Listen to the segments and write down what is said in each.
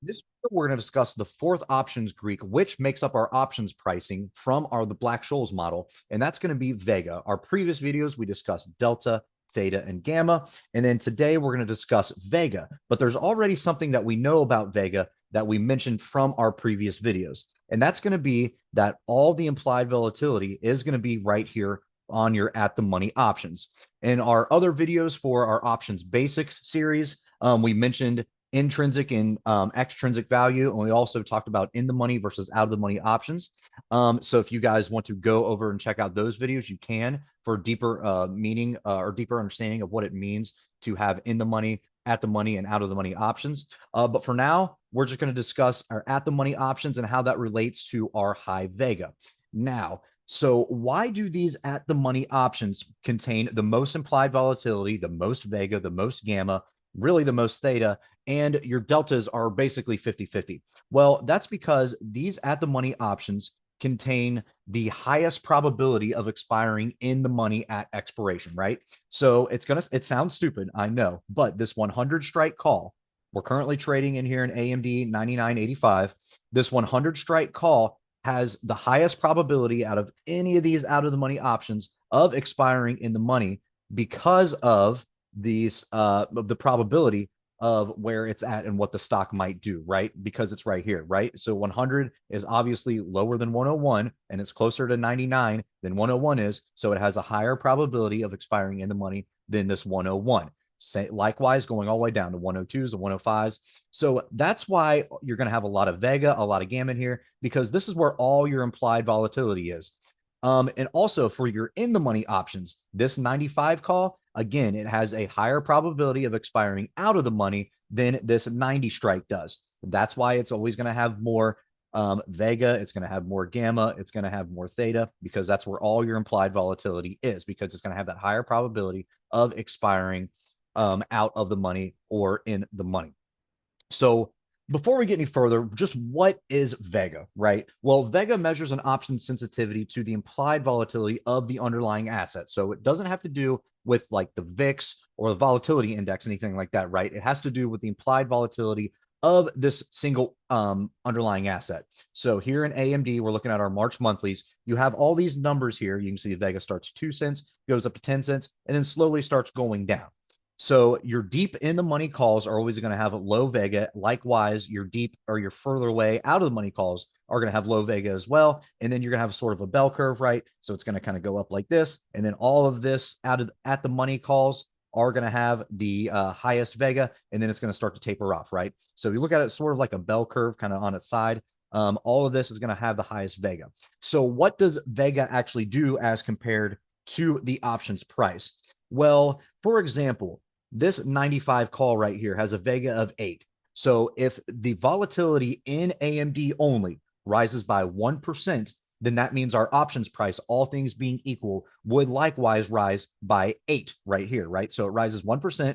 This video, we're going to discuss the fourth options Greek, which makes up our options pricing from the Black-Scholes model, and that's going to be Vega. Our previous videos, we discussed delta, theta, and gamma, and then today we're going to discuss Vega. But there's already something that we know about Vega that we mentioned from our previous videos, and that's going to be that all the implied volatility is going to be right here on your at the money options. In our other videos for our options basics series, we mentioned intrinsic and extrinsic value. And we also talked about in the money versus out of the money options. So if you guys want to go over and check out those videos, you can for deeper meaning or deeper understanding of what it means to have in the money, at the money, and out of the money options. But for now, we're just going to discuss our at the money options and how that relates to our high Vega. Now, so why do these at the money options contain the most implied volatility, the most Vega, the most gamma, really the most theta, and your deltas are basically 50-50? Well, that's because these at the money options contain the highest probability of expiring in the money at expiration, right? So it sounds stupid, I know, but this 100 strike call, we're currently trading in here in AMD 99.85. This 100 strike call has the highest probability out of any of these out of the money options of expiring in the money because of these the probability of where it's at and what the stock might do, right? Because it's right here, right? So 100 is obviously lower than 101 and it's closer to 99 than 101 is. So it has a higher probability of expiring in the money than this 101. Likewise, going all the way down to 102s, the 105s. So that's why you're going to have a lot of Vega, a lot of gamma here, because this is where all your implied volatility is. And also for your in the money options, this 95 call, again, it has a higher probability of expiring out of the money than this 90 strike does. That's why it's always going to have more Vega, it's going to have more gamma, it's going to have more theta, because that's where all your implied volatility is, because it's going to have that higher probability of expiring out of the money or in the money. So before we get any further, just what is Vega, right? Well, Vega measures an option sensitivity to the implied volatility of the underlying asset. So it doesn't have to do with like the VIX or the volatility index, anything like that, right? It has to do with the implied volatility of this single underlying asset. So here in AMD, we're looking at our March monthlies. You have all these numbers here. You can see Vega starts 2 cents, goes up to 10 cents, and then slowly starts going down. So your deep in the money calls are always going to have a low Vega. Likewise, your deep or your further away out of the money calls are going to have low Vega as well. And then you're going to have sort of a bell curve, right? So it's going to kind of go up like this. And then all of this out of at the money calls are going to have the highest Vega. And then it's going to start to taper off, right? So if you look at it sort of like a bell curve kind of on its side, all of this is going to have the highest Vega. So what does Vega actually do as compared to the options price? Well, for example, this 95 call right here has a Vega of 8. So if the volatility in AMD only rises by 1%, then that means our options price, all things being equal, would likewise rise by 8 right here, right? So it rises 1%,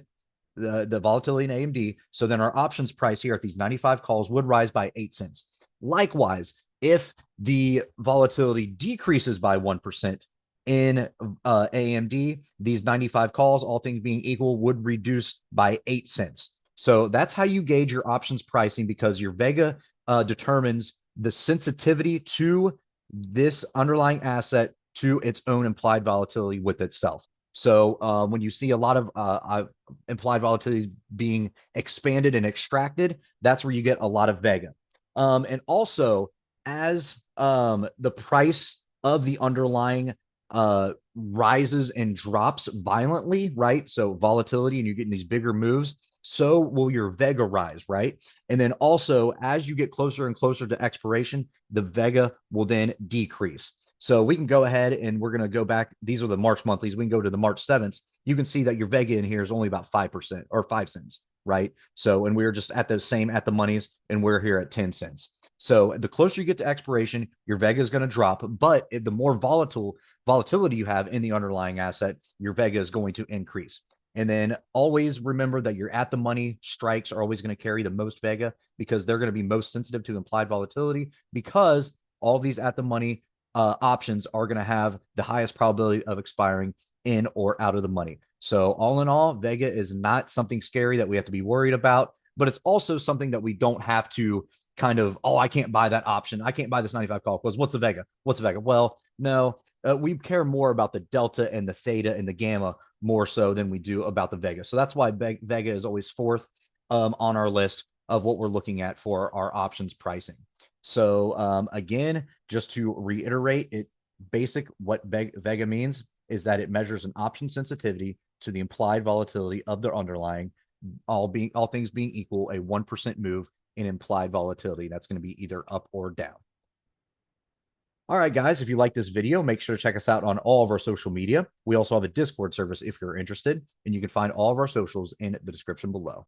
the volatility in AMD. So then our options price here at these 95 calls would rise by 8 cents. Likewise, if the volatility decreases by 1%, in AMD, these 95 calls, all things being equal, would reduce by 8 cents. So that's how you gauge your options pricing, because your Vega determines the sensitivity to this underlying asset to its own implied volatility with itself. So when you see a lot of implied volatilities being expanded and extracted, that's where you get a lot of Vega. And also, as the price of the underlying rises and drops violently, right? So volatility, and you're getting these bigger moves, so will your Vega rise, right? And then also, as you get closer and closer to expiration, the Vega will then decrease. So we can go ahead and we're going to go back. These are the March monthlies. We can go to the March 7th. You can see that your Vega in here is only about 5% or 5 cents, right? So, and we're just at the same at the monies, and we're here at 10 cents. So the closer you get to expiration, your Vega is going to drop, but the more volatility you have in the underlying asset, your Vega is going to increase. And then always remember that your at the money strikes are always going to carry the most Vega, because they're going to be most sensitive to implied volatility, because all these at the money options are going to have the highest probability of expiring in or out of the money. So all in all, Vega is not something scary that we have to be worried about. but it's also something that we don't have to kind of, oh, I can't buy that option. I can't buy this 95 call close. What's the Vega? What's the Vega? Well, no, we care more about the delta and the theta and the gamma more so than we do about the Vega. So that's why Vega is always fourth on our list of what we're looking at for our options pricing. So again, just to reiterate, what Vega means is that it measures an option sensitivity to the implied volatility of their underlying, all things being equal, a 1% move in implied volatility. That's going to be either up or down. All right, guys, if you like this video, make sure to check us out on all of our social media. We also have a Discord service if you're interested, and you can find all of our socials in the description below.